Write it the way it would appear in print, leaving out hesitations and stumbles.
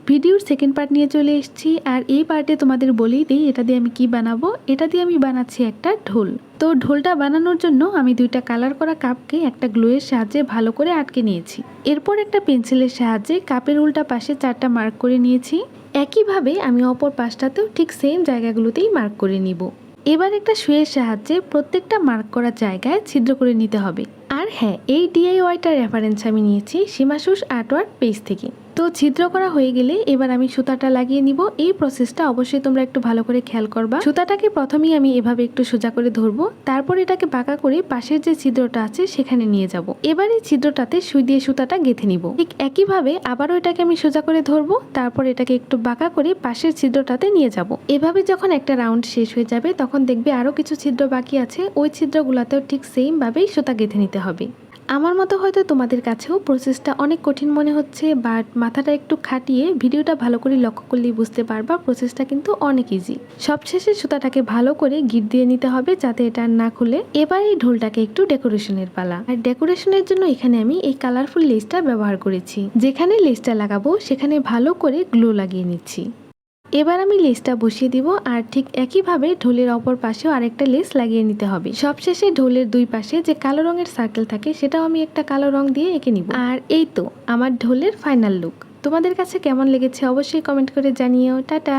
ভিডিওর second part নিয়ে চলে এসেছি। আর এই পার্টে তোমাদের বলেই দিই এটা দিয়ে আমি কি বানাবো। এটা দিয়ে আমি বানাচ্ছি একটা ঢোল। তো ঢোলটা বানানোর জন্য আমি দুইটা কালার করা কাপকে একটা গ্লুয়ের সাহায্যে ভালো করে আটকে নিয়েছি। এরপর একটা পেন্সিলের সাহায্যে কাপের উল্টা পাশে 4টা মার্ক করে নিয়েছি। একইভাবে আমি অপর পাশটাতেও ঠিক সেম জায়গাগুলোতেই মার্ক করে নিব। এবার একটা সুইয়ের সাহায্যে প্রত্যেকটা মার্ক করা জায়গায় ছিদ্র করে নিতে হবে। আর হ্যাঁ, এই ডিআইওয়াইটার রেফারেন্স আমি নিয়েছি সীমাসুস আর্টওয়ার্ক পেজ থেকে। তো ছিদ্র করা হয়ে গেলে এবার আমি সুতাটা লাগিয়ে নিব। এই প্রসেসটা অবশ্যই তোমরা একটু ভালো করে খেয়াল করবা। সুতাটাকে প্রথমেই আমি এভাবে একটু সোজা করে ধরবো, তারপর এটাকে বাঁকা করে পাশের যে ছিদ্রটা আছে সেখানে নিয়ে যাব। এবার এই ছিদ্রটাতে সুই দিয়ে সুতাটা গেঁথে নিব। ঠিক একইভাবে আবারও এটাকে আমি সোজা করে ধরবো, তারপর এটাকে একটু বাঁকা করে পাশের ছিদ্রটাতে নিয়ে যাব। এভাবে যখন একটা রাউন্ড শেষ হয়ে যাবে তখন দেখবে আরো কিছু ছিদ্র বাকি আছে, ওই ছিদ্রগুলোতেও ঠিক সেম ভাবেই সুতা গেঁথে নিতে হবে। আমার মতো হয়তো তোমাদের কাছেও প্রসেসটা অনেক কঠিন মনে হচ্ছে, বাট মাথাটা একটু খাটিয়ে ভিডিওটা ভালো করে লক্ষ্য করলেই বুঝতে পারবা প্রসেসটা কিন্তু অনেক ইজি। সবশেষে সুতাটাকে ভালো করে গিট দিয়ে নিতে হবে যাতে এটা না খুলে। এবার এই ঢোলটাকে একটু ডেকোরেশনের পালা। আর ডেকোরেশনের জন্য এখানে আমি এই কালারফুল লেসটা ব্যবহার করেছি। যেখানে লেসটা লাগাবো সেখানে ভালো করে গ্লু লাগিয়ে নিচ্ছি। এবার আমি লেসটা বসিয়ে দিব, আর ঠিক একইভাবে ঢোলের অপর পাশেও আরেকটা লেস লাগিয়ে নিতে হবে। সবশেষে ঢোলের দুই পাশে যে কালো রঙের সার্কেল থাকে সেটাও আমি একটা কালো রং দিয়ে এঁকে নিব। আর এই তো আমার ঢোলের ফাইনাল লুক। তোমাদের কাছে কেমন লেগেছে অবশ্যই কমেন্ট করে জানিও। টাটা।